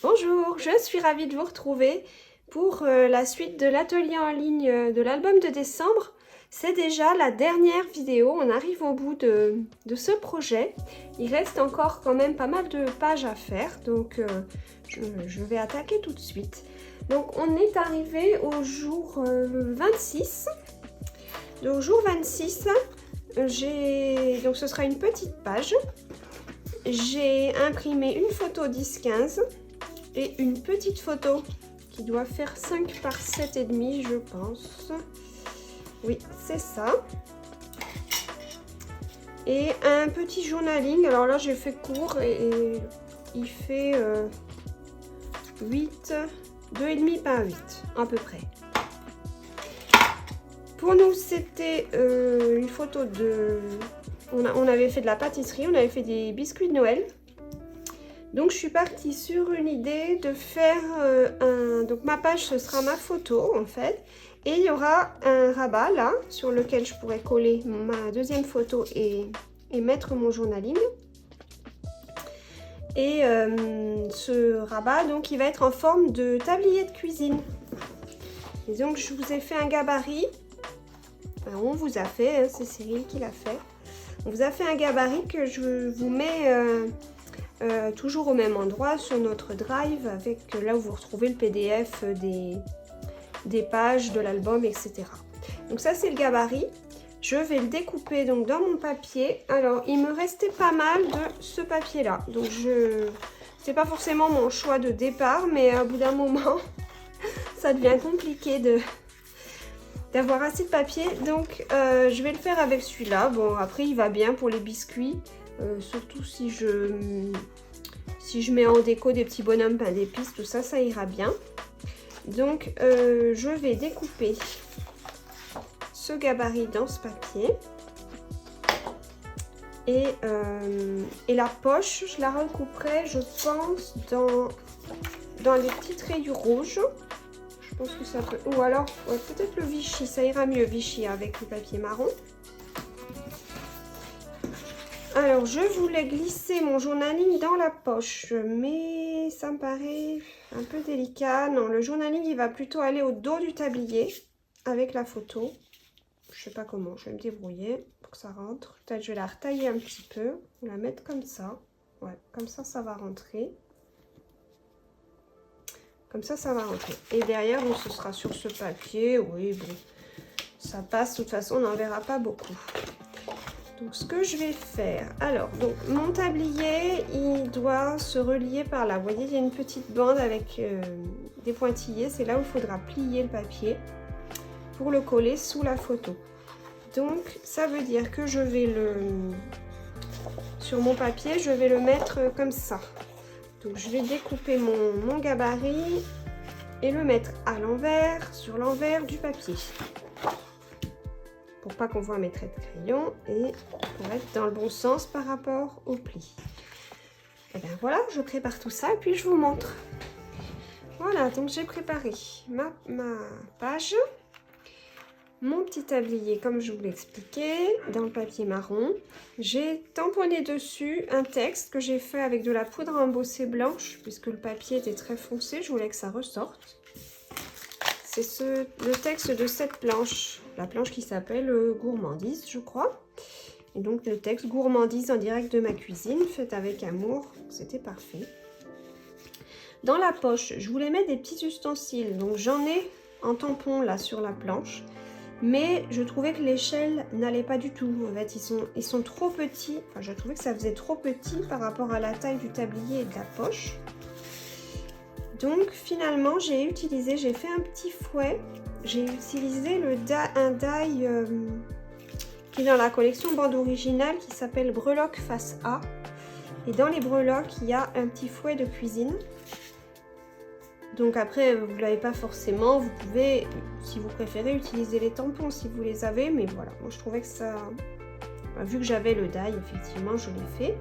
Bonjour, je suis ravie de vous retrouver pour la suite de l'atelier en ligne de l'album de décembre. C'est déjà la dernière vidéo, on arrive au bout de ce projet. Il reste encore quand même pas mal de pages à faire, donc je vais attaquer tout de suite. Donc on est arrivé au jour 26. Donc jour 26, donc ce sera une petite page. J'ai imprimé une photo 10-15 et une petite photo qui doit faire 5 par 7,5 je pense. Oui, c'est ça. Et un petit journaling. Alors là, j'ai fait court et il fait 2,5 par 8 à peu près. Pour nous, c'était une photo de... On avait fait de la pâtisserie, on avait fait des biscuits de Noël. Donc je suis partie sur une idée de faire donc ma page, ce sera ma photo en fait. Et il y aura un rabat là, sur lequel je pourrais coller ma deuxième photo et mettre mon journaling. Et ce rabat, donc il va être en forme de tablier de cuisine. Et donc je vous ai fait un gabarit. Enfin, on vous a fait, hein, c'est Cyril qui l'a fait. On vous a fait un gabarit que je vous mets... toujours au même endroit sur notre drive, avec là où vous retrouvez le PDF des pages de l'album, etc. Donc ça c'est le gabarit. Je vais le découper donc dans mon papier. Alors il me restait pas mal de ce papier là, donc c'est pas forcément mon choix de départ, mais au bout d'un moment ça devient compliqué d'avoir assez de papier, donc je vais le faire avec celui-là. Bon, après il va bien pour les biscuits, surtout si je mets en déco des petits bonhommes pain d'épices, tout ça, ça ira bien. Donc je vais découper ce gabarit dans ce papier. Et la poche, je la recouperai, je pense, dans les petites rayures rouges. Je pense que ça peut... Ou alors, ouais, peut-être le Vichy, ça ira mieux Vichy avec le papier marron. Alors, je voulais glisser mon journaling dans la poche, mais ça me paraît un peu délicat. Non, le journaling, il va plutôt aller au dos du tablier avec la photo. Je sais pas comment, je vais me débrouiller pour que ça rentre. Peut-être je vais la retailler un petit peu, ou la mettre comme ça. Ouais, comme ça, ça va rentrer. Comme ça va rentrer. Et derrière, bon, ce sera sur ce papier. Oui, bon, ça passe. De toute façon, on n'en verra pas beaucoup. Donc, ce que je vais faire... Alors, donc, mon tablier, il doit se relier par là. Vous voyez, il y a une petite bande avec des pointillés. C'est là où il faudra plier le papier pour le coller sous la photo. Donc, ça veut dire que je vais sur mon papier, je vais le mettre comme ça. Donc je vais découper mon gabarit et le mettre à l'envers, sur l'envers du papier. Pour pas qu'on voit mes traits de crayon et pour être dans le bon sens par rapport au pli. Et bien voilà, je prépare tout ça et puis je vous montre. Voilà, donc j'ai préparé ma page. Mon petit tablier, comme je vous l'ai expliqué, dans le papier marron. J'ai tamponné dessus un texte que j'ai fait avec de la poudre embossée blanche, puisque le papier était très foncé, je voulais que ça ressorte. C'est le texte de cette planche, la planche qui s'appelle Gourmandise, je crois. Et donc le texte Gourmandise en direct de ma cuisine, fait avec amour, c'était parfait. Dans la poche, je voulais mettre des petits ustensiles, donc j'en ai en tampon là sur la planche. Mais je trouvais que l'échelle n'allait pas du tout. En fait, ils sont trop petits. Enfin, je trouvais que ça faisait trop petit par rapport à la taille du tablier et de la poche. Donc, finalement, j'ai fait un petit fouet. J'ai utilisé un die qui est dans la collection bande originale qui s'appelle Breloque Face A. Et dans les breloques, il y a un petit fouet de cuisine. Donc après, vous ne l'avez pas forcément, vous pouvez, si vous préférez, utiliser les tampons si vous les avez. Mais voilà, moi je trouvais que ça... Vu que j'avais le die, effectivement, je l'ai fait.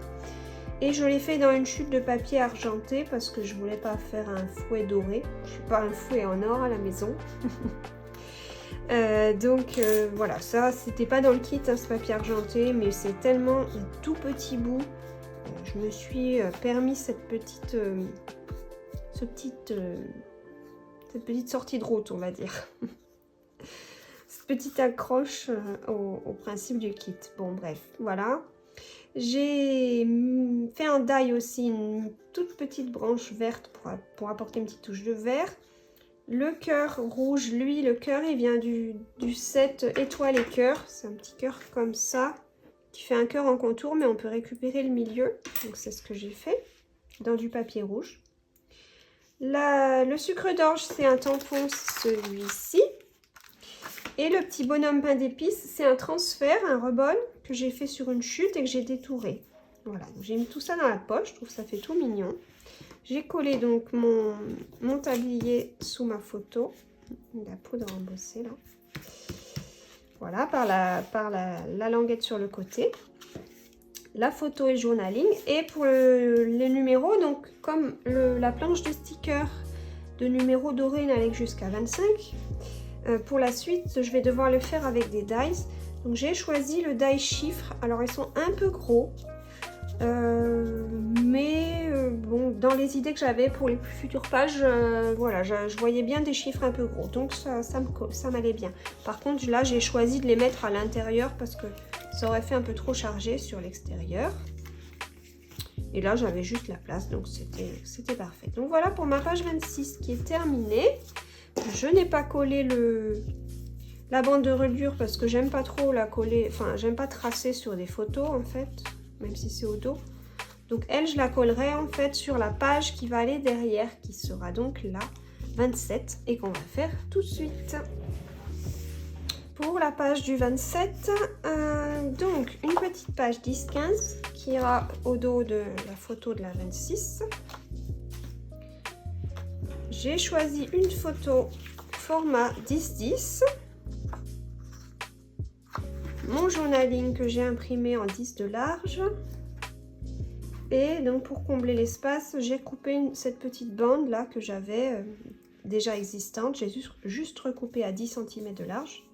Et je l'ai fait dans une chute de papier argenté parce que je voulais pas faire un fouet doré. Je suis pas un fouet en or à la maison. Voilà, ça, c'était pas dans le kit, hein, ce papier argenté, mais c'est tellement un tout petit bout. Je me suis permis ce cette petite sortie de route, on va dire. Cette petite accroche au principe du kit. Bon, bref, voilà. J'ai fait un die aussi, une toute petite branche verte pour apporter une petite touche de vert. Le cœur rouge, lui, le cœur, il vient du set étoile et cœur. C'est un petit cœur comme ça, qui fait un cœur en contour, mais on peut récupérer le milieu. Donc c'est ce que j'ai fait, dans du papier rouge. Le sucre d'orge, c'est un tampon, celui-ci. Et le petit bonhomme pain d'épices, c'est un transfert, un rebond que j'ai fait sur une chute et que j'ai détouré. Voilà, j'ai mis tout ça dans la poche, je trouve que ça fait tout mignon. J'ai collé donc mon tablier sous ma photo. La poudre embossée là. Voilà, par la languette sur le côté. La photo est journaling. Et pour les numéros, donc comme la planche de sticker de numéros dorés n'allait que jusqu'à 25, pour la suite, je vais devoir le faire avec des dies. Donc j'ai choisi le die chiffre. Alors ils sont un peu gros. Bon, dans les idées que j'avais pour les futures pages, voilà, je voyais bien des chiffres un peu gros, donc ça m'allait bien. Par contre, là, j'ai choisi de les mettre à l'intérieur parce que ça aurait fait un peu trop chargé sur l'extérieur. Et là, j'avais juste la place, donc c'était parfait. Donc voilà pour ma page 26 qui est terminée. Je n'ai pas collé la bande de reliure parce que j'aime pas trop la coller, enfin, j'aime pas tracer sur des photos en fait, même si c'est au dos. Donc elle, je la collerai en fait sur la page qui va aller derrière, qui sera donc la 27 et qu'on va faire tout de suite. Pour la page du 27, donc une petite page 10-15 qui ira au dos de la photo de la 26. J'ai choisi une photo format 10-10. Mon journaling que j'ai imprimé en 10 de large. Et donc pour combler l'espace, j'ai coupé cette petite bande là que j'avais déjà existante. J'ai juste recoupé à 10 cm de large.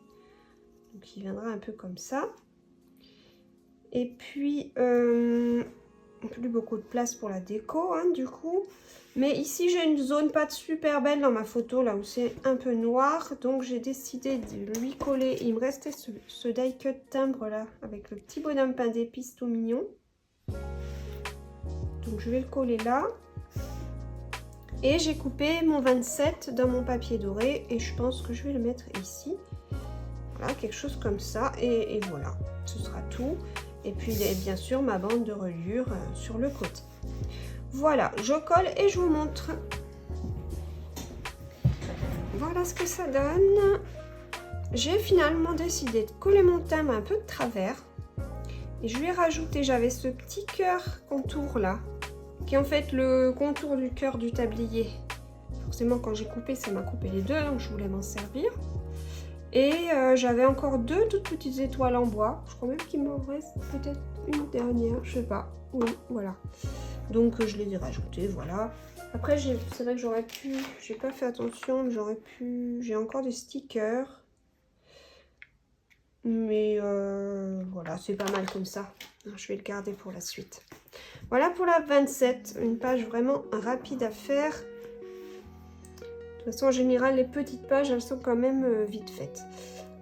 Donc il viendra un peu comme ça. Et puis, plus beaucoup de place pour la déco hein, du coup. Mais ici j'ai une zone pas super belle dans ma photo là où c'est un peu noir. Donc j'ai décidé de lui coller. Il me restait ce die cut timbre là avec le petit bonhomme pain d'épices tout mignon. Donc je vais le coller là. Et j'ai coupé mon 27 dans mon papier doré. Et je pense que je vais le mettre ici. Voilà, quelque chose comme ça. Et voilà, ce sera tout. Et puis il y a bien sûr ma bande de reliure sur le côté. Voilà, je colle et je vous montre. Voilà ce que ça donne. J'ai finalement décidé de coller mon thème un peu de travers. Et je lui ai rajouté, j'avais ce petit cœur contour là, qui est en fait le contour du cœur du tablier. Forcément quand j'ai coupé, ça m'a coupé les deux, donc je voulais m'en servir. Et j'avais encore deux toutes petites étoiles en bois. Je crois même qu'il m'en reste peut-être une dernière, je sais pas. Oui, voilà. Donc je les ai rajoutées, voilà. Après, c'est vrai que j'aurais pu, j'ai pas fait attention, mais j'aurais pu, j'ai encore des stickers. Mais voilà, c'est pas mal comme ça. Je vais le garder pour la suite. Voilà pour la 27, une page vraiment rapide à faire. De toute façon, en général, les petites pages, elles sont quand même vite faites.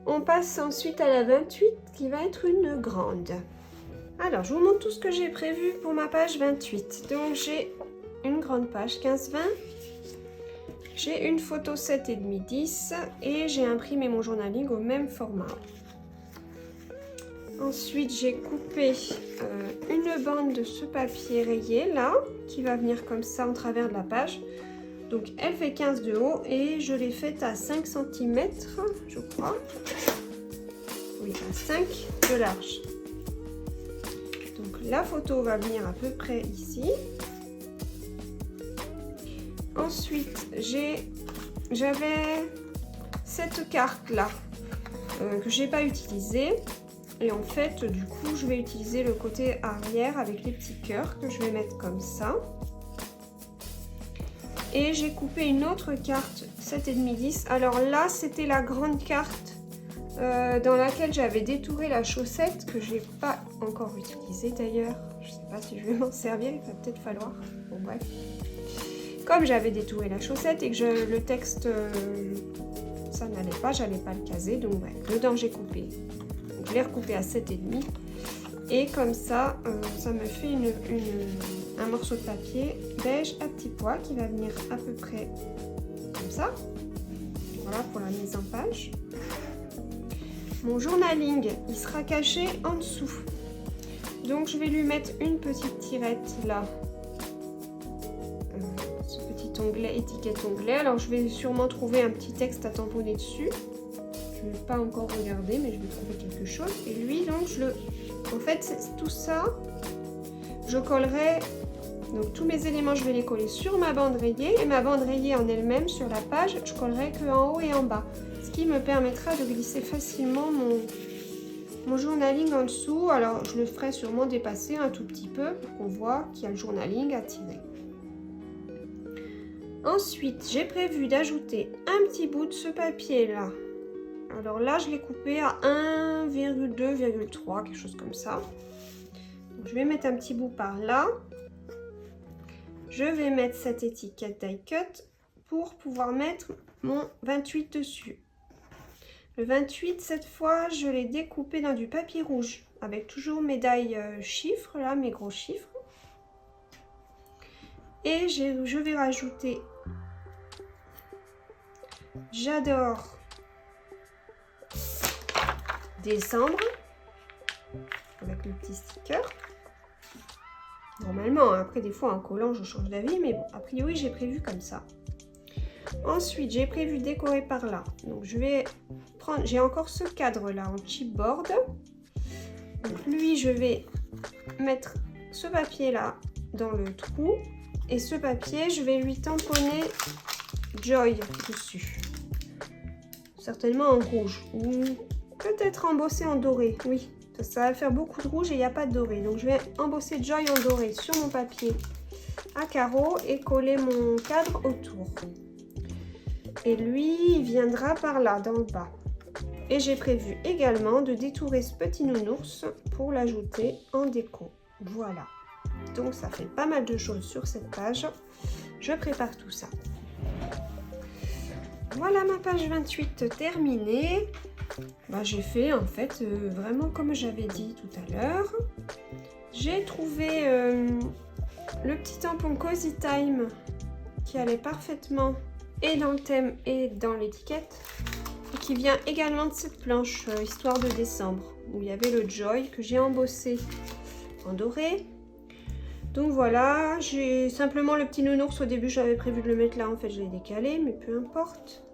On passe ensuite à la 28, qui va être une grande. Alors, je vous montre tout ce que j'ai prévu pour ma page 28. Donc, j'ai une grande page 15-20. J'ai une photo 7,5-10. Et j'ai imprimé mon journaling au même format. Ensuite, j'ai coupé une bande de ce papier rayé, là, qui va venir comme ça en travers de la page. Donc, elle fait 15 de haut et je l'ai faite à 5 cm, je crois. Oui, à 5 de large. Donc, la photo va venir à peu près ici. Ensuite, j'avais cette carte-là que je n'ai pas utilisée. Et en fait, du coup, je vais utiliser le côté arrière avec les petits cœurs que je vais mettre comme ça. Et j'ai coupé une autre carte 7,5-10. Alors là, c'était la grande carte dans laquelle j'avais détouré la chaussette que j'ai pas encore utilisée d'ailleurs. Je sais pas si je vais m'en servir, il va peut-être falloir. Bon bref. comme j'avais détouré la chaussette et que le texte, ça n'allait pas, j'allais pas le caser, donc ouais, dedans j'ai coupé. Donc, je l'ai recoupé à 7,5 et comme ça, ça me fait un morceau de papier beige à petits pois qui va venir à peu près comme ça. Voilà pour la mise en page. Mon journaling, il sera caché en dessous. Donc je vais lui mettre une petite tirette là. Ce petit onglet, étiquette onglet. Alors je vais sûrement trouver un petit texte à tamponner dessus. Je ne vais pas encore regarder, mais je vais trouver quelque chose. Et lui, donc en fait, tout ça, je collerai. Donc tous mes éléments, je vais les coller sur ma bande rayée. Et ma bande rayée en elle-même, sur la page, je collerai que en haut et en bas. Ce qui me permettra de glisser facilement mon journaling en dessous. Alors je le ferai sûrement dépasser un tout petit peu pour qu'on voit qu'il y a le journaling à tirer. Ensuite, j'ai prévu d'ajouter un petit bout de ce papier là. Alors là, je l'ai coupé à 1,2,3, quelque chose comme ça. Donc, je vais mettre un petit bout par là. Je vais mettre cette étiquette die cut pour pouvoir mettre mon 28 dessus. Le 28, cette fois, je l'ai découpé dans du papier rouge avec toujours mes die chiffres, là, mes gros chiffres. Et je vais rajouter j'adore décembre avec le petit sticker. Normalement, après des fois en collant je change d'avis, mais bon, a priori j'ai prévu comme ça. Ensuite j'ai prévu décorer par là. Donc je vais prendre, j'ai encore ce cadre là en chipboard. Donc lui je vais mettre ce papier là dans le trou et ce papier je vais lui tamponner Joy dessus. Certainement en rouge ou peut-être embossé en doré, oui. Ça va faire beaucoup de rouge et il n'y a pas de doré. Donc je vais embosser Joy en doré sur mon papier à carreaux et coller mon cadre autour. Et lui, il viendra par là, dans le bas. Et j'ai prévu également de détourer ce petit nounours pour l'ajouter en déco. Voilà. Donc ça fait pas mal de choses sur cette page. Je prépare tout ça. Voilà ma page 28 terminée. Bah, j'ai fait en fait vraiment comme j'avais dit tout à l'heure. J'ai trouvé le petit tampon Cozy Time qui allait parfaitement et dans le thème et dans l'étiquette et qui vient également de cette planche histoire de décembre où il y avait le Joy que j'ai embossé en doré. Donc voilà, j'ai simplement le petit nounours. Au début j'avais prévu de le mettre là, en fait je l'ai décalé, mais peu importe.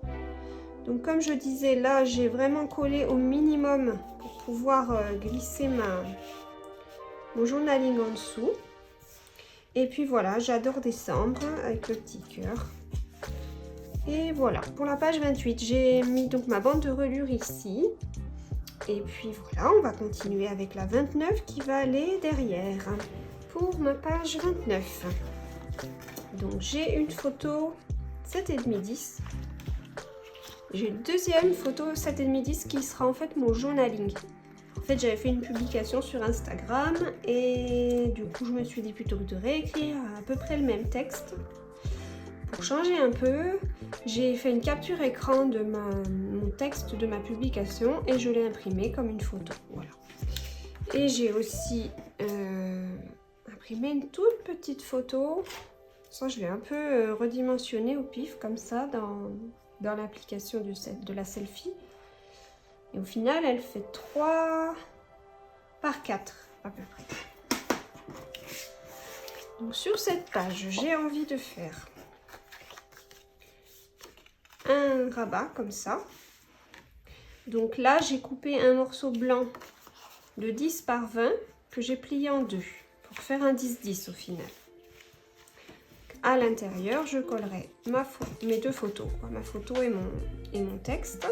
Donc comme je disais, là j'ai vraiment collé au minimum pour pouvoir glisser mon journaling en dessous. Et puis voilà, j'adore décembre avec le petit cœur. Et voilà, pour la page 28, j'ai mis donc ma bande de relure ici. Et puis voilà, on va continuer avec la 29 qui va aller derrière. Pour ma page 29, donc j'ai une photo 7,5-10. J'ai une deuxième photo 7,5-10 qui sera en fait mon journaling. En fait, j'avais fait une publication sur Instagram et du coup, je me suis dit plutôt que de réécrire à peu près le même texte, pour changer un peu, j'ai fait une capture écran de mon texte de ma publication et je l'ai imprimé comme une photo. Voilà. Et j'ai aussi imprimé une toute petite photo. Ça, je l'ai un peu redimensionné au pif comme ça dans l'application de la selfie. Et au final, elle fait 3 par 4 à peu près. Donc sur cette page, j'ai envie de faire un rabat comme ça. Donc là, j'ai coupé un morceau blanc de 10 par 20 que j'ai plié en deux pour faire un 10-10 au final. À l'intérieur, je collerai mes deux photos, quoi, ma photo et mon texte.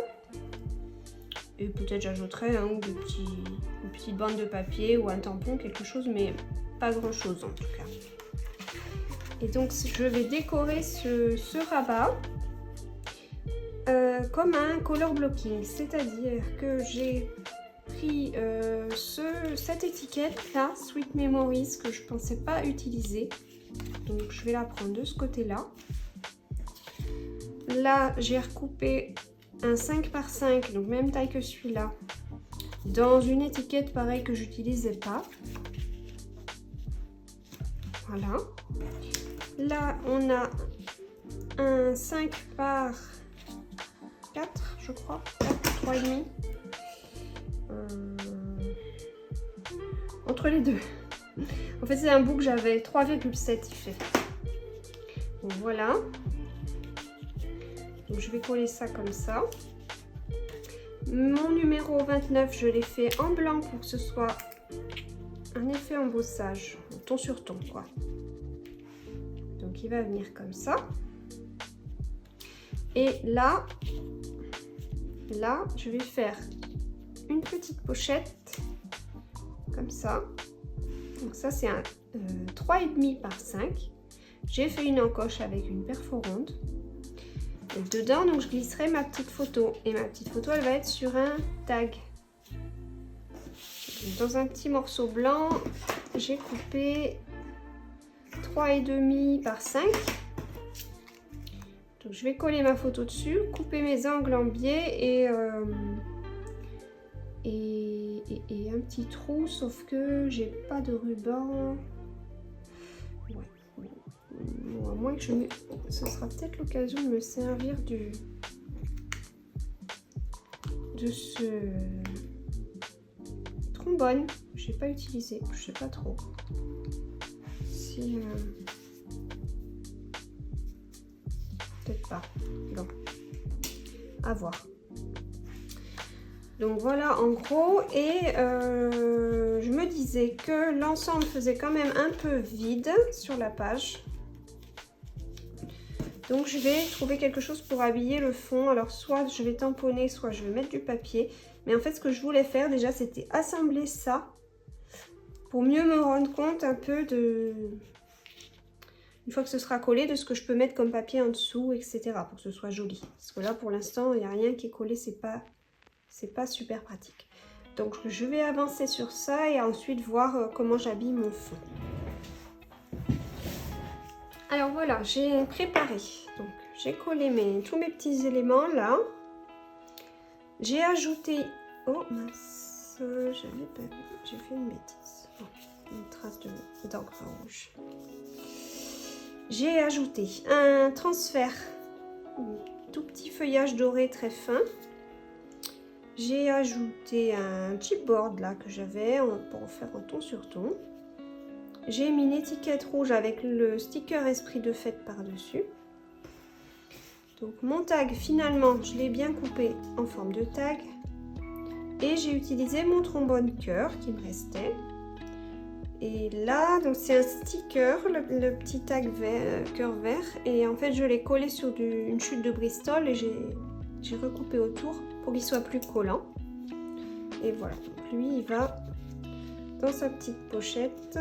Et peut-être j'ajouterai un ou deux petites bandes de papier ou un tampon, quelque chose, mais pas grand chose en tout cas. Et donc je vais décorer ce rabat comme un color blocking, c'est-à-dire que j'ai pris cette étiquette là, Sweet Memories, que je pensais pas utiliser. Donc je vais la prendre de ce côté-là. Là, j'ai recoupé un 5 par 5, donc même taille que celui-là, dans une étiquette pareille que j'utilisais pas. Voilà. Là, on a un 5 par 4, je crois, 4, 3,5. Entre les deux. En fait, c'est un bout que j'avais 3,7 il fait. Donc voilà. Donc je vais coller ça comme ça. Mon numéro 29, je l'ai fait en blanc pour que ce soit un effet embossage, ton sur ton quoi. Donc il va venir comme ça. Et là, je vais faire une petite pochette comme ça. Donc ça c'est un 3,5 par 5. J'ai fait une encoche avec une perforante. Et dedans, donc je glisserai ma petite photo. Et ma petite photo, elle va être sur un tag. Dans un petit morceau blanc, j'ai coupé 3,5 par 5. Donc je vais coller ma photo dessus, couper mes angles en biais et un petit trou, sauf que j'ai pas de ruban. Ouais. Bon, à moins que ce sera peut-être l'occasion de me servir de ce trombone. Je n'ai pas utilisé, je sais pas trop. Si peut-être pas. Bon, à voir. Donc voilà en gros, et je me disais que l'ensemble faisait quand même un peu vide sur la page. Donc je vais trouver quelque chose pour habiller le fond. Alors soit je vais tamponner, soit je vais mettre du papier. Mais en fait ce que je voulais faire déjà c'était assembler ça pour mieux me rendre compte un peu de... Une fois que ce sera collé, de ce que je peux mettre comme papier en dessous, etc. pour que ce soit joli. Parce que là pour l'instant il n'y a rien qui est collé, c'est pas super pratique. Donc je vais avancer sur ça et ensuite voir comment j'habille mon fond. Alors voilà, j'ai préparé. Donc j'ai collé tous mes petits éléments là. J'ai ajouté... Oh mince, j'avais pas vu, j'ai fait une bêtise. Oh, une trace d'encre rouge. J'ai ajouté un transfert, un tout petit feuillage doré très fin. J'ai ajouté un chipboard là que j'avais pour faire un ton sur ton. J'ai mis une étiquette rouge avec le sticker esprit de fête par-dessus. Donc mon tag finalement je l'ai bien coupé en forme de tag. Et j'ai utilisé mon trombone cœur qui me restait. Et là donc c'est un sticker, le petit tag cœur vert. Et en fait je l'ai collé sur une chute de Bristol et j'ai recoupé autour pour qu'il soit plus collant. Et voilà, donc lui il va dans sa petite pochette.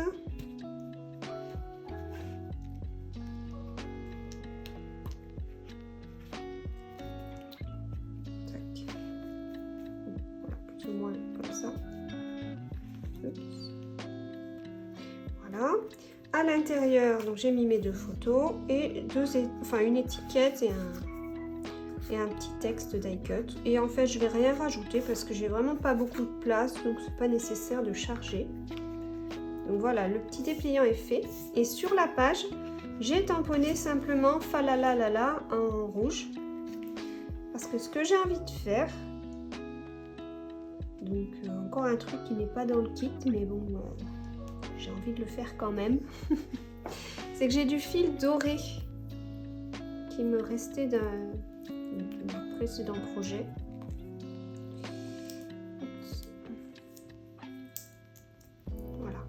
Tac. Voilà, plus ou moins comme ça. Oups. Voilà. À l'intérieur, donc j'ai mis mes deux photos et une étiquette et un petit texte die cut. Et en fait je vais rien rajouter parce que j'ai vraiment pas beaucoup de place, donc c'est pas nécessaire de charger. Donc voilà, le petit dépliant est fait. Et sur la page, j'ai tamponné simplement Falalalala en rouge. Parce que ce que j'ai envie de faire, donc encore un truc qui n'est pas dans le kit, mais bon, j'ai envie de le faire quand même. C'est que j'ai du fil doré qui me restait d'un précédent projet. Voilà.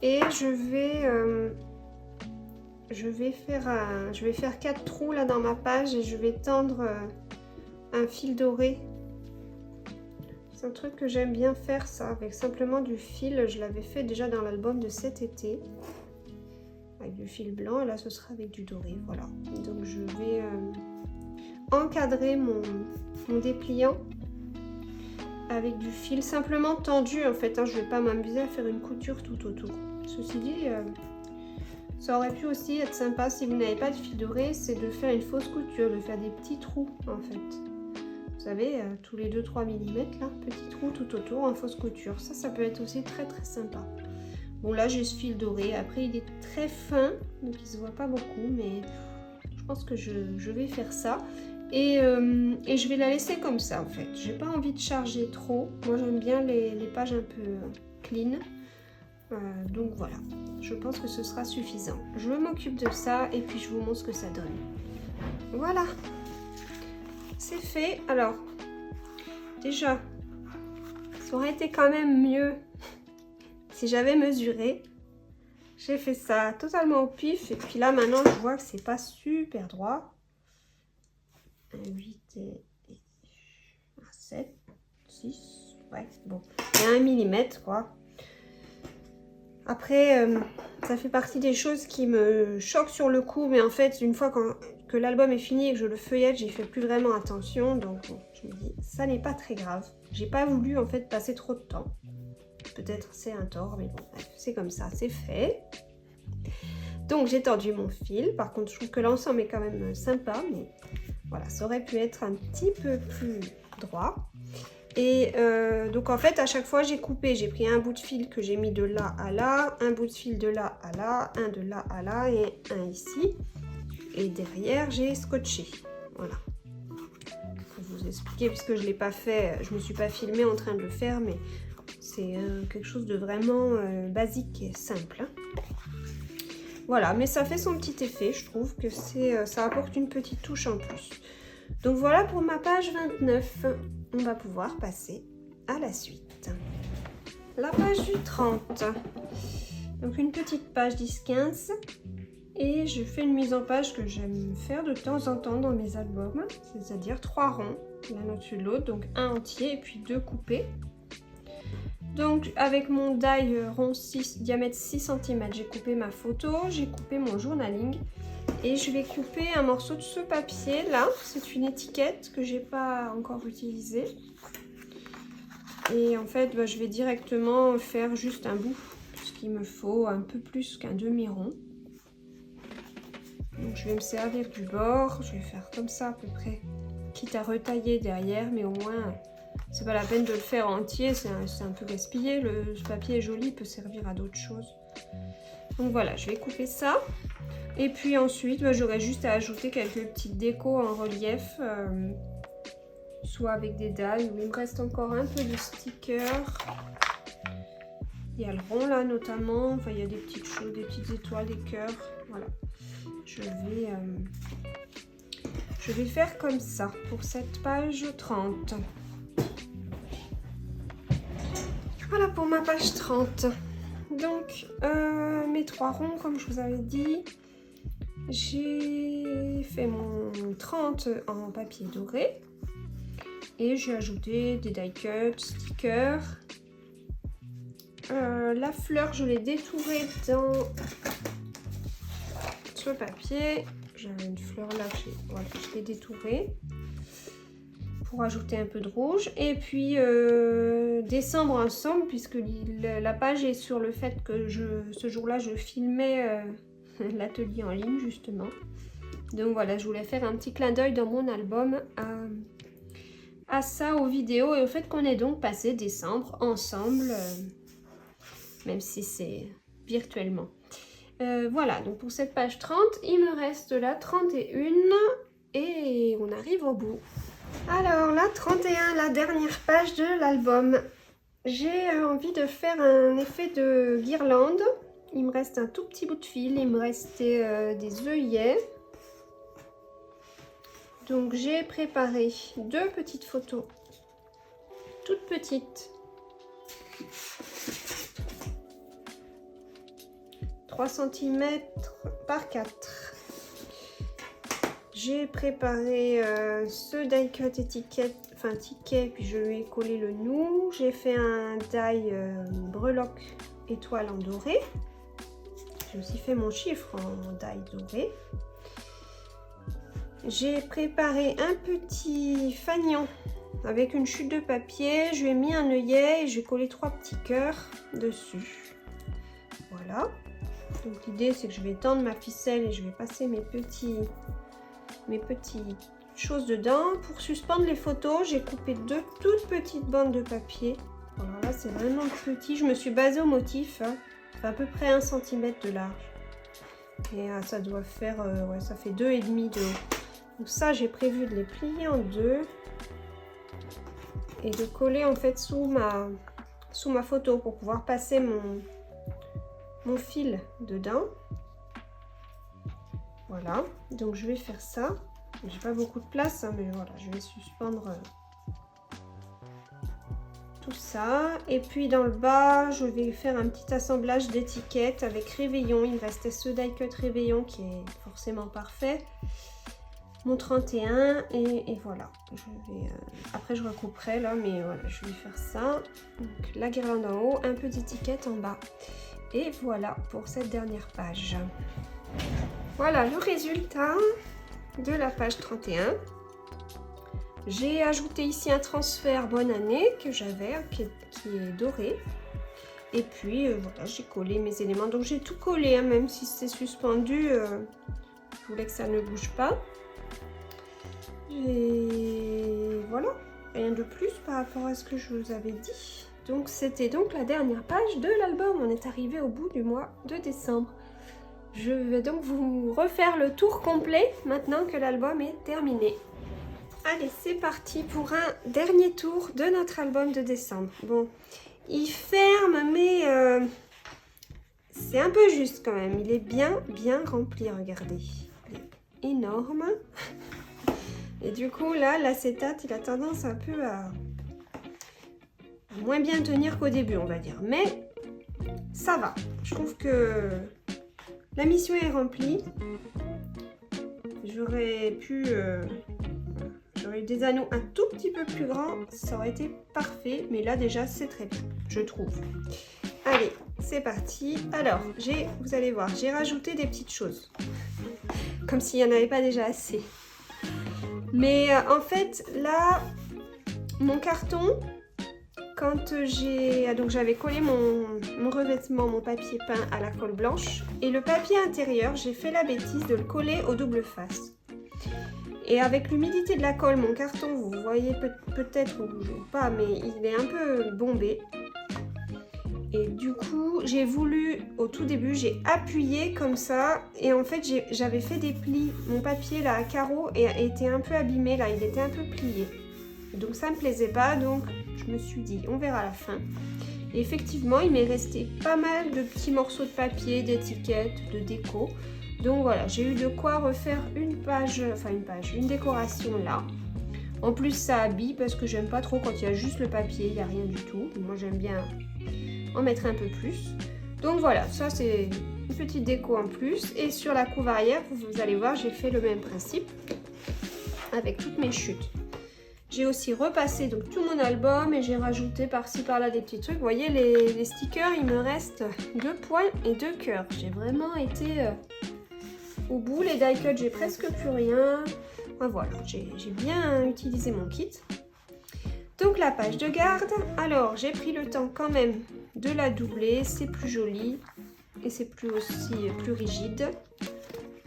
Et je vais faire 4 trous là dans ma page et je vais tendre un fil doré. C'est un truc que j'aime bien faire ça, avec simplement du fil. Je l'avais fait déjà dans l'album de cet été. Avec du fil blanc et là ce sera avec du doré. Voilà. Donc je vais... encadrer mon dépliant avec du fil simplement tendu en fait, hein, je vais pas m'amuser à faire une couture tout autour. Ceci dit, Ça aurait pu aussi être sympa si vous n'avez pas de fil doré, c'est de faire une fausse couture, de faire des petits trous en fait. Vous savez, tous les 2-3 mm là, petits trous tout autour en fausse couture. Ça peut être aussi très sympa. Bon là j'ai ce fil doré, après il est très fin, donc il se voit pas beaucoup, mais je pense que je vais faire ça. Et je vais la laisser comme ça en fait. J'ai pas envie de charger trop. Moi j'aime bien les pages un peu clean. Donc voilà, je pense que ce sera suffisant. Je m'occupe de ça et puis je vous montre ce que ça donne. Voilà, c'est fait. Alors, déjà, ça aurait été quand même mieux si j'avais mesuré. J'ai fait ça totalement au pif et puis là maintenant je vois que c'est pas super droit. 8 et 7, 6, ouais, bon, il y a 1 mm quoi. Après, ça fait partie des choses qui me choquent sur le coup, mais en fait, une fois que l'album est fini et que je le feuillette, j'y fais plus vraiment attention, donc bon, je me dis, ça n'est pas très grave. J'ai pas voulu en fait passer trop de temps. Peut-être c'est un tort, mais bon, bref, c'est comme ça, c'est fait. Donc j'ai tordu mon fil, par contre je trouve que l'ensemble est quand même sympa, mais voilà, ça aurait pu être un petit peu plus droit. Et donc en fait à chaque fois j'ai coupé, j'ai pris un bout de fil que j'ai mis de là à là, un bout de fil de là à là, un de là à là et un ici. Et derrière j'ai scotché, voilà. Pour vous expliquer, puisque je ne l'ai pas fait, je ne me suis pas filmée en train de le faire, mais c'est quelque chose de vraiment basique et simple. Hein. Voilà, mais ça fait son petit effet, je trouve que ça apporte une petite touche en plus. Donc voilà pour ma page 29. On va pouvoir passer à la suite. La page du 30. Donc une petite page 10-15. Et je fais une mise en page que j'aime faire de temps en temps dans mes albums. C'est-à-dire 3 ronds, l'un au-dessus de l'autre. Donc un entier et puis 2 coupés. Donc avec mon die rond 6, diamètre 6 cm, j'ai coupé ma photo, j'ai coupé mon journaling. Et je vais couper un morceau de ce papier là, c'est une étiquette que j'ai pas encore utilisée. Et en fait, je vais directement faire juste un bout, puisqu'il me faut un peu plus qu'un demi-rond. Donc je vais me servir du bord, je vais faire comme ça à peu près, quitte à retailler derrière, mais au moins c'est pas la peine de le faire entier, c'est un peu gaspillé. Ce papier est joli, il peut servir à d'autres choses. Donc voilà, je vais couper ça. Et puis ensuite, j'aurai juste à ajouter quelques petites décos en relief, soit avec des dalles, il me reste encore un peu de stickers. Il y a le rond là notamment, enfin il y a des petites choses, des petites étoiles, des cœurs, voilà. Je vais faire comme ça pour cette page 30. Voilà pour ma page 30. Donc mes 3 ronds comme je vous avais dit. J'ai fait mon 30 en papier doré et j'ai ajouté des die cuts, stickers. La fleur, je l'ai détourée dans ce papier. J'avais une fleur là, voilà, je l'ai détourée pour ajouter un peu de rouge. Et puis décembre ensemble, puisque la page est sur le fait que ce jour-là, je filmais l'atelier en ligne justement. Donc voilà, je voulais faire un petit clin d'œil dans mon album à ça, aux vidéos et au fait qu'on ait donc passé décembre ensemble, même si c'est virtuellement. Voilà, donc pour cette page 30, il me reste la 31 et on arrive au bout. Alors la 31, la dernière page de l'album. J'ai envie de faire un effet de guirlande. Il me reste un tout petit bout de fil, il me restait des œillets. Donc j'ai préparé 2 petites photos, toutes petites. 3 cm par 4. J'ai préparé ce die cut étiquette, enfin ticket, puis je lui ai collé le nou. J'ai fait un die breloque étoile en doré. J'ai aussi fait mon chiffre en die doré. J'ai préparé un petit fanion avec une chute de papier. Je lui ai mis un œillet et j'ai collé 3 petits cœurs dessus. Voilà. Donc l'idée c'est que je vais tendre ma ficelle et je vais passer mes petites choses dedans. Pour suspendre les photos, j'ai coupé 2 toutes petites bandes de papier. Alors là c'est vraiment petit, je me suis basée au motif, hein. Ça fait à peu près 1 cm de large. Et ça doit faire, ouais, ça fait 2,5 de haut. Donc ça j'ai prévu de les plier en 2 et de coller en fait sous ma photo pour pouvoir passer mon fil dedans. Voilà, donc je vais faire ça. J'ai pas beaucoup de place, hein, mais voilà, je vais suspendre tout ça. Et puis dans le bas, je vais faire un petit assemblage d'étiquettes avec Réveillon. Il me restait ce die cut Réveillon qui est forcément parfait. Mon 31 et voilà. Je vais, après je recouperai là, mais voilà, je vais faire ça. Donc la guirlande en haut, un peu d'étiquette en bas. Et voilà pour cette dernière page. Voilà le résultat de la page 31. J'ai ajouté ici un transfert bonne année que j'avais, qui est doré. Et puis voilà, j'ai collé mes éléments. Donc j'ai tout collé, hein, même si c'est suspendu. Je voulais que ça ne bouge pas. Et voilà, rien de plus par rapport à ce que je vous avais dit. Donc c'était donc la dernière page de l'album. On est arrivé au bout du mois de décembre. Je vais donc vous refaire le tour complet maintenant que l'album est terminé. Allez, c'est parti pour un dernier tour de notre album de décembre. Bon, il ferme, mais c'est un peu juste quand même. Il est bien rempli, regardez. Il est énorme. Et du coup, là, l'acétate, il a tendance un peu à moins bien tenir qu'au début, on va dire. Mais ça va. Je trouve que la mission est remplie. J'aurais pu... J'aurais eu des anneaux un tout petit peu plus grands, ça aurait été parfait, mais là déjà c'est très bien, je trouve. Allez, c'est parti. Alors, vous allez voir, j'ai rajouté des petites choses, comme s'il n'y en avait pas déjà assez. Mais en fait, là, mon carton, quand donc j'avais collé mon revêtement, mon papier peint à la colle blanche, et le papier intérieur, j'ai fait la bêtise de le coller au double face. Et avec l'humidité de la colle, mon carton, vous voyez peut-être ou pas, mais il est un peu bombé. Et du coup, j'ai voulu, au tout début, j'ai appuyé comme ça. Et en fait, j'avais fait des plis. Mon papier, là, à carreaux, était un peu abîmé, là, il était un peu plié. Donc ça me plaisait pas, donc je me suis dit, on verra à la fin. Et effectivement, il m'est resté pas mal de petits morceaux de papier, d'étiquettes, de déco. Donc voilà, j'ai eu de quoi refaire une décoration là. En plus, ça habille parce que j'aime pas trop quand il y a juste le papier, il n'y a rien du tout. Moi, j'aime bien en mettre un peu plus. Donc voilà, ça c'est une petite déco en plus. Et sur la couve arrière, vous allez voir, j'ai fait le même principe avec toutes mes chutes. J'ai aussi repassé donc tout mon album et j'ai rajouté par-ci par-là des petits trucs. Vous voyez, les stickers, il me reste 2 points et 2 cœurs. J'ai vraiment été... au bout, les die cut, j'ai presque plus rien. Voilà, j'ai bien utilisé mon kit. Donc la page de garde. Alors, j'ai pris le temps quand même de la doubler. C'est plus joli et c'est plus rigide.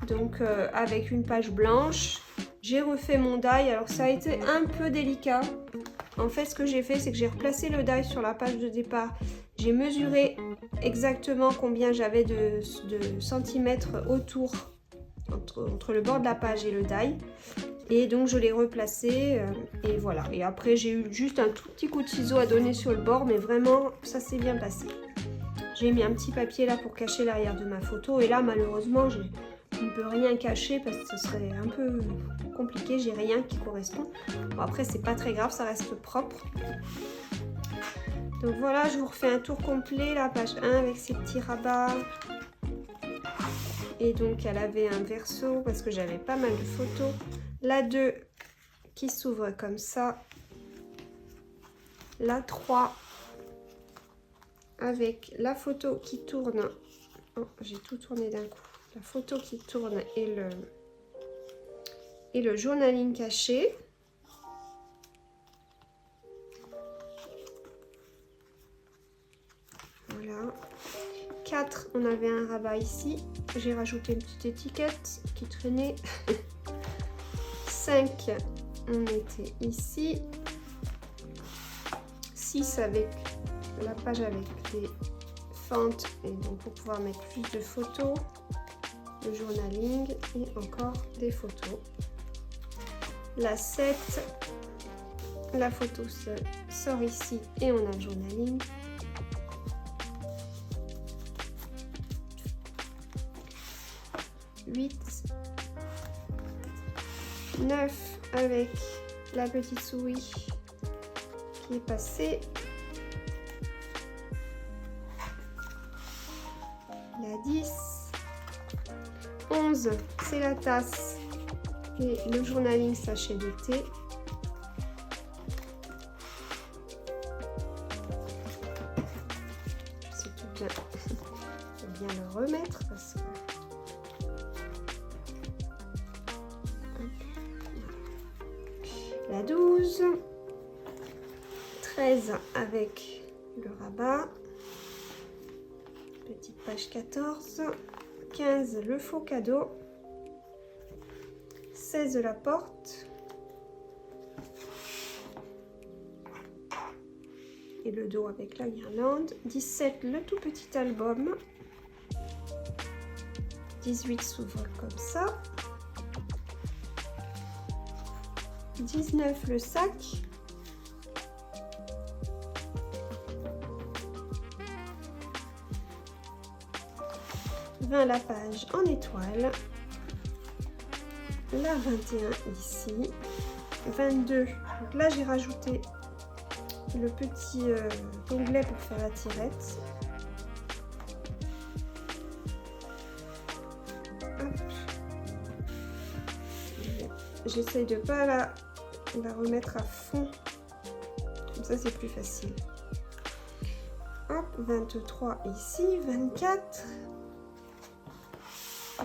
Donc avec une page blanche, j'ai refait mon die. Alors ça a été un peu délicat. En fait, ce que j'ai fait, c'est que j'ai replacé le die sur la page de départ. J'ai mesuré exactement combien j'avais de centimètres autour entre le bord de la page et le die, et donc je l'ai replacé et voilà. Et après j'ai eu juste un tout petit coup de ciseau à donner sur le bord, mais vraiment ça s'est bien passé. J'ai mis un petit papier là pour cacher l'arrière de ma photo, et là malheureusement je ne peux rien cacher parce que ce serait un peu compliqué, j'ai rien qui correspond. Bon, après c'est pas très grave, ça reste propre. Donc voilà, je vous refais un tour complet, la page 1 avec ses petits rabats. Et donc elle avait un verso parce que j'avais pas mal de photos. La 2 qui s'ouvre comme ça. La 3 avec la photo qui tourne. Oh, j'ai tout tourné d'un coup. La photo qui tourne et le journaling caché. Voilà. 4 on avait un rabat ici. J'ai rajouté une petite étiquette qui traînait. 5, on était ici. 6 avec la page avec des fentes et donc pour pouvoir mettre plus de photos. Le journaling et encore des photos. La 7, la photo sort ici et on a le journaling. 8, 9 avec la petite souris qui est passée. La 10, 11 c'est la tasse et le journaling sachet de thé. C'est tout bien. Faut bien le remettre parce que la 12, 13 avec le rabat, petite page 14, 15 le faux cadeau, 16 la porte et le dos avec la guirlande, 17 le tout petit album, 18 s'ouvre comme ça, 19 le sac, 20 la page en étoile, la 21 ici, 22, donc là j'ai rajouté le petit onglet pour faire la tirette. J'essaye de pas la remettre à fond, comme ça c'est plus facile. Hop, 23 ici, 24,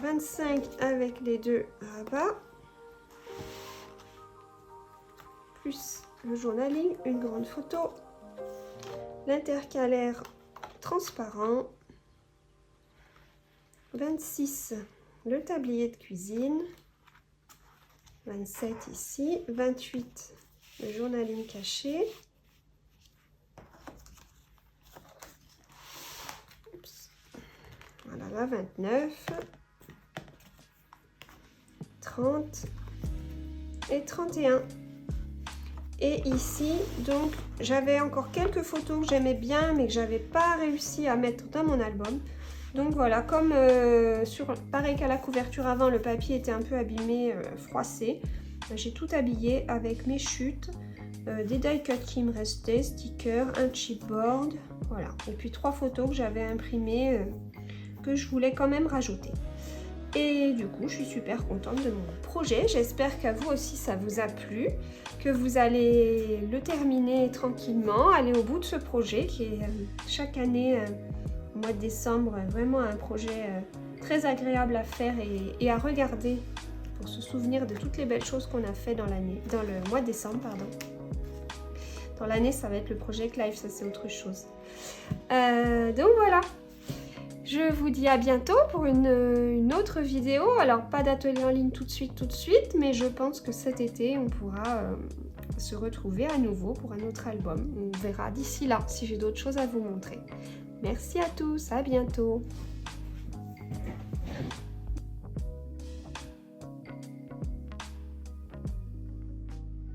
25 avec les deux rabats, plus le journaling, une grande photo, l'intercalaire transparent, 26 le tablier de cuisine, 27 ici, 28 le journaling caché, oups. Voilà la 29, 30 et 31. Et ici, donc, j'avais encore quelques photos que j'aimais bien, mais que j'avais pas réussi à mettre dans mon album. Donc voilà, comme pareil qu'à la couverture avant, le papier était un peu abîmé, froissé. J'ai tout habillé avec mes chutes, des die cut qui me restaient, stickers, un chipboard, voilà. Et puis 3 photos que j'avais imprimées, que je voulais quand même rajouter. Et du coup, je suis super contente de mon projet. J'espère qu'à vous aussi, ça vous a plu, que vous allez le terminer tranquillement, aller au bout de ce projet qui est chaque année, au mois de décembre, vraiment un projet très agréable à faire et à regarder pour se souvenir de toutes les belles choses qu'on a fait dans le mois de décembre, pardon. Dans l'année, ça va être le Project Life, ça c'est autre chose. Donc voilà. Je vous dis à bientôt pour une autre vidéo. Alors, pas d'atelier en ligne tout de suite, mais je pense que cet été, on pourra se retrouver à nouveau pour un autre album. On verra d'ici là si j'ai d'autres choses à vous montrer. Merci à tous, à bientôt.